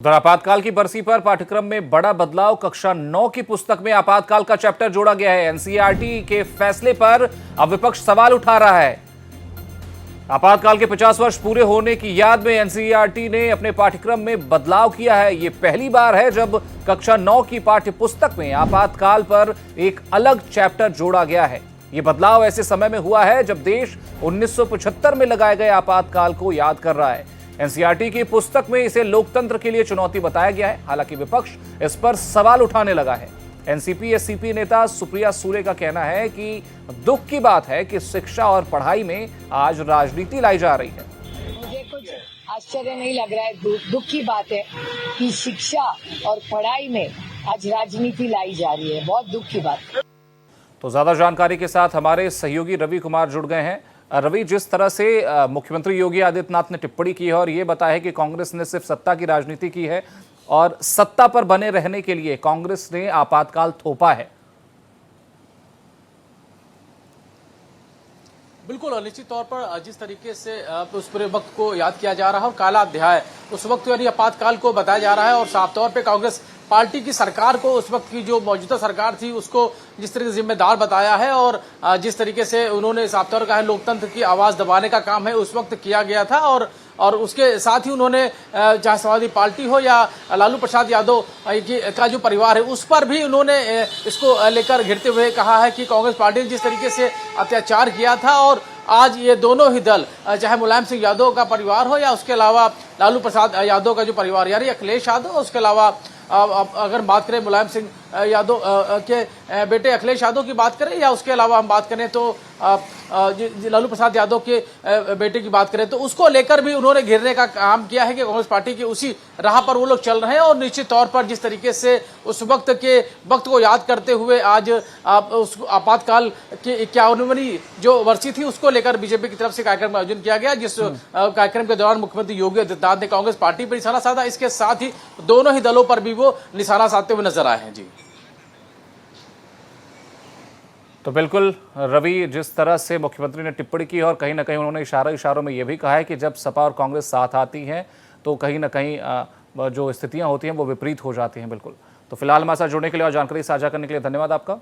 उधर आपातकाल की बरसी पर पाठ्यक्रम में बड़ा बदलाव। कक्षा 9 की पुस्तक में आपातकाल का चैप्टर जोड़ा गया है। एनसीईआरटी के फैसले पर अब विपक्ष सवाल उठा रहा है। आपातकाल के 50 वर्ष पूरे होने की याद में एनसीईआरटी ने अपने पाठ्यक्रम में बदलाव किया है। यह पहली बार है जब कक्षा 9 की पाठ्य पुस्तक में आपातकाल पर एक अलग चैप्टर जोड़ा गया है। यह बदलाव ऐसे समय में हुआ है जब देश 1975 में लगाए गए आपातकाल को याद कर रहा है। एनसीईआरटी की पुस्तक में इसे लोकतंत्र के लिए चुनौती बताया गया है। हालांकि विपक्ष इस पर सवाल उठाने लगा है। एनसीपी एससीपी नेता सुप्रिया सुले का कहना है कि दुख की बात है कि शिक्षा और पढ़ाई में आज राजनीति लाई जा रही है। मुझे कुछ आश्चर्य नहीं लग रहा है, दुख की बात है कि शिक्षा और पढ़ाई में आज राजनीति लाई जा रही है। बहुत दुख की बात है। तो ज्यादा जानकारी के साथ हमारे सहयोगी रवि कुमार जुड़ गए हैं। रवि, जिस तरह से मुख्यमंत्री योगी आदित्यनाथ ने टिप्पणी की है और ये बताया है कि कांग्रेस ने सिर्फ सत्ता की राजनीति की है और सत्ता पर बने रहने के लिए कांग्रेस ने आपातकाल थोपा है। बिल्कुल, निश्चित तौर पर जिस तरीके से उस पूरे वक्त को याद किया जा रहा है और काला अध्याय उस वक्त यानी आपातकाल को बताया जा रहा है और साफ तौर पे कांग्रेस पार्टी की सरकार को, उस वक्त की जो मौजूदा सरकार थी, उसको जिस तरीके से जिम्मेदार बताया है और जिस तरीके से उन्होंने साफ तौर कहा है लोकतंत्र की आवाज दबाने का काम है उस वक्त किया गया था और उसके साथ ही उन्होंने चाहे समाजवादी पार्टी हो या लालू प्रसाद यादव का जो परिवार है उस पर भी उन्होंने इसको लेकर घिरते हुए कहा है कि कांग्रेस पार्टी ने जिस तरीके से अत्याचार किया था और आज ये दोनों ही दल, चाहे मुलायम सिंह यादव का परिवार हो या उसके अलावा लालू प्रसाद यादव का जो परिवार यानी अखिलेश यादव, उसके अलावा अगर बात करें मुलायम सिंह यादव के बेटे अखिलेश यादव की बात करें या उसके अलावा हम बात करें तो लालू प्रसाद यादव के बेटे की बात करें तो उसको लेकर भी उन्होंने घेरने का काम किया है कि कांग्रेस पार्टी की उसी राह पर वो लोग चल रहे हैं। और निश्चित तौर पर जिस तरीके से उस वक्त को याद करते हुए आज उस आपातकाल की 51वीं जो वर्षी थी उसको लेकर बीजेपी की तरफ से कार्यक्रम का आयोजन किया गया, जिस कार्यक्रम के दौरान मुख्यमंत्री योगी आदित्यनाथ ने कांग्रेस पार्टी पर निशाना साधा। इसके साथ ही दोनों ही दलों पर भी वो निशाना साधते हुए नजर आए हैं। जी तो बिल्कुल रवि, जिस तरह से मुख्यमंत्री ने टिप्पणी की और कहीं ना कहीं उन्होंने इशारों में यह भी कहा है कि जब सपा और कांग्रेस साथ आती हैं तो कहीं ना कहीं जो स्थितियां होती हैं वो विपरीत हो जाती हैं। बिल्कुल, तो फिलहाल हमारे साथ जुड़ने के लिए और जानकारी साझा करने के लिए धन्यवाद आपका।